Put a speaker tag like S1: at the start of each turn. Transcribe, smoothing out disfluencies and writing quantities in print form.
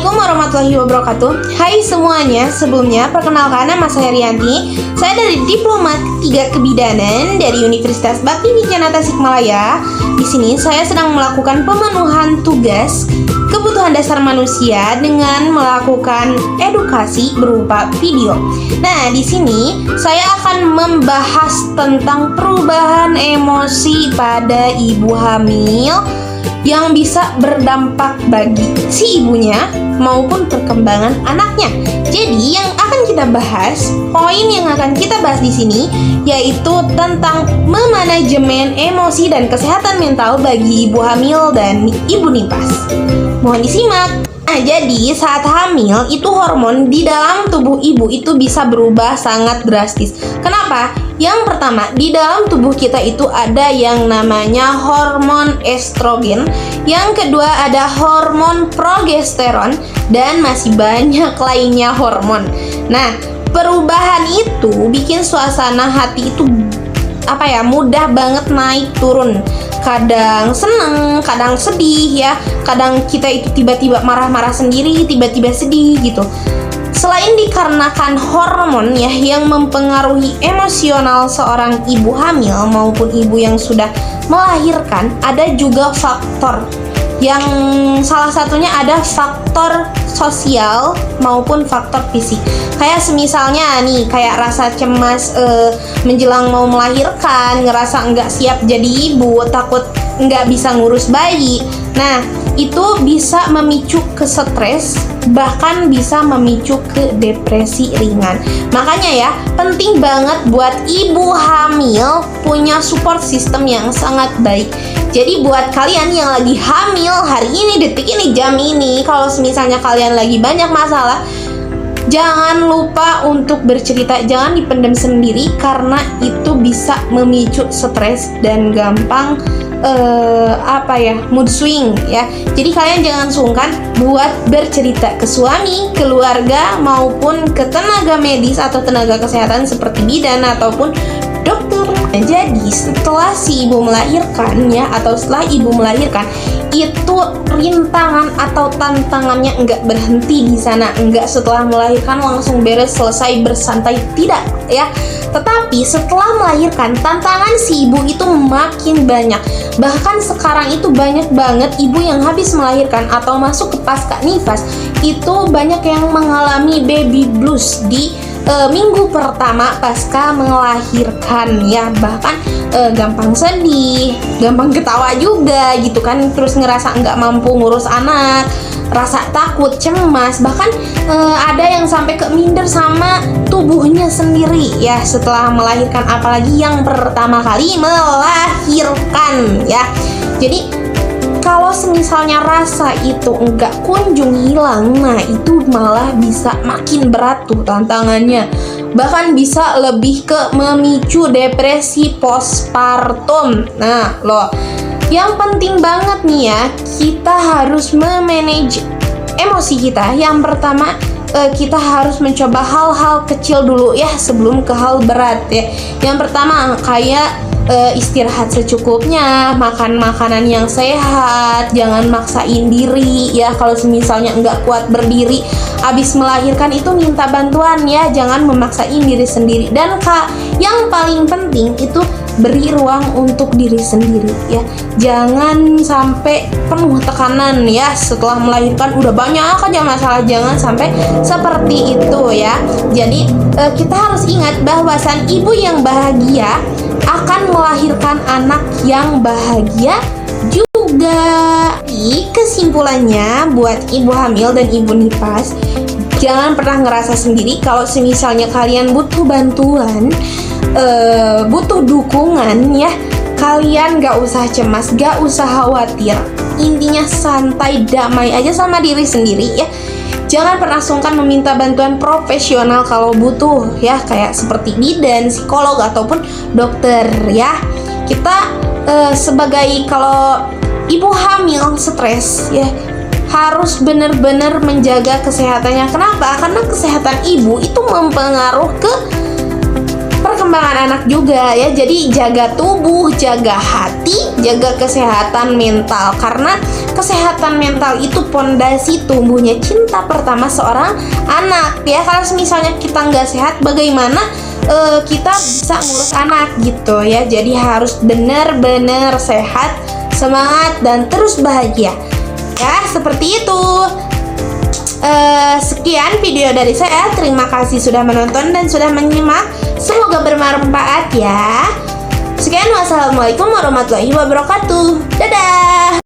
S1: Assalamualaikum warahmatullahi wabarakatuh. Hai semuanya, sebelumnya perkenalkan nama saya Rianti. Saya dari Diploma 3 Kebidanan dari Universitas Bakti Wijaya Tasikmalaya. Di sini saya sedang melakukan pemenuhan tugas kebutuhan dasar manusia dengan melakukan edukasi berupa video. Nah, di sini saya akan membahas tentang perubahan emosi pada ibu hamil yang bisa berdampak bagi si ibunya maupun perkembangan anaknya. Jadi yang akan kita bahas, poin yang akan kita bahas di sini yaitu tentang memanajemen emosi dan kesehatan mental bagi ibu hamil dan ibu nifas. Mohon disimak. Nah, jadi saat hamil itu hormon di dalam tubuh ibu itu bisa berubah sangat drastis. Kenapa? Yang pertama, di dalam tubuh kita itu ada yang namanya hormon estrogen. Yang kedua ada hormon progesteron dan masih banyak lainnya hormon. Nah, perubahan itu bikin suasana hati itu mudah banget naik turun. Kadang seneng, kadang sedih ya. Kadang kita itu tiba-tiba marah-marah sendiri, tiba-tiba sedih gitu. Selain dikarenakan hormon ya yang mempengaruhi emosional seorang ibu hamil maupun ibu yang sudah melahirkan, ada juga faktor yang salah satunya ada faktor sosial maupun faktor fisik. Kayak semisalnya nih, kayak rasa cemas menjelang mau melahirkan, ngerasa nggak siap jadi ibu, takut nggak bisa ngurus bayi. Nah, itu bisa memicu ke stres, bahkan bisa memicu ke depresi ringan. Makanya ya, penting banget buat ibu hamil punya support system yang sangat baik. Jadi buat kalian yang lagi hamil hari ini, detik ini, jam ini, kalau misalnya kalian lagi banyak masalah, jangan lupa untuk bercerita, jangan dipendam sendiri karena itu bisa memicu stres dan gampang mood swing ya. Jadi kalian jangan sungkan buat bercerita ke suami, keluarga maupun ke tenaga medis atau tenaga kesehatan seperti bidan ataupun dokter. Jadi setelah si ibu melahirkan ya, atau setelah ibu melahirkan, itu rintangan atau tantangannya enggak berhenti di sana, enggak setelah melahirkan langsung beres selesai bersantai, tidak ya. Tetapi setelah melahirkan, tantangan si ibu itu makin banyak. Bahkan sekarang itu banyak banget ibu yang habis melahirkan atau masuk ke pasca nifas, itu banyak yang mengalami baby blues di minggu pertama pasca melahirkan ya. Bahkan gampang sedih, gampang ketawa juga gitu kan, terus ngerasa nggak mampu ngurus anak, rasa takut, cemas, bahkan ada yang sampai ke minder sama tubuhnya sendiri ya setelah melahirkan, apalagi yang pertama kali melahirkan ya. Jadi kalau misalnya rasa itu enggak kunjung hilang, nah itu malah bisa makin berat tuh tantangannya. Bahkan bisa lebih ke memicu depresi postpartum. Nah loh, yang penting banget nih ya, kita harus memanage emosi kita. Yang pertama, kita harus mencoba hal-hal kecil dulu ya sebelum ke hal berat ya. Yang pertama kayak istirahat secukupnya, makan makanan yang sehat, jangan maksain diri ya. Kalau misalnya nggak kuat berdiri abis melahirkan itu minta bantuan ya, jangan memaksain diri sendiri. Dan yang paling penting itu beri ruang untuk diri sendiri ya. Jangan sampai penuh tekanan ya setelah melahirkan udah banyak aja masalah, jangan sampai seperti itu ya. Jadi kita harus ingat bahwasan ibu yang bahagia akan melahirkan anak yang bahagia juga. Kesimpulannya buat ibu hamil dan ibu nifas, jangan pernah ngerasa sendiri. Kalau misalnya kalian butuh bantuan, butuh dukungan ya, kalian gak usah cemas, gak usah khawatir. Intinya santai, damai aja sama diri sendiri ya. Jangan pernah sungkan meminta bantuan profesional kalau butuh ya, kayak seperti bidan, psikolog ataupun dokter ya. Kita sebagai kalau ibu hamil stres ya, harus benar-benar menjaga kesehatannya. Kenapa? Karena kesehatan ibu itu mempengaruhi ke perkembangan perkembangan anak juga ya. Jadi jaga tubuh, jaga hati, jaga kesehatan mental, karena kesehatan mental itu pondasi tumbuhnya cinta pertama seorang anak ya. Kalau misalnya kita nggak sehat, bagaimana kita bisa ngurus anak gitu ya. Jadi harus benar-benar sehat, semangat, dan terus bahagia ya, seperti itu. Sekian video dari saya. Terima kasih sudah menonton dan sudah menyimak. Semoga bermanfaat ya. Sekian, wassalamualaikum warahmatullahi wabarakatuh. Dadah.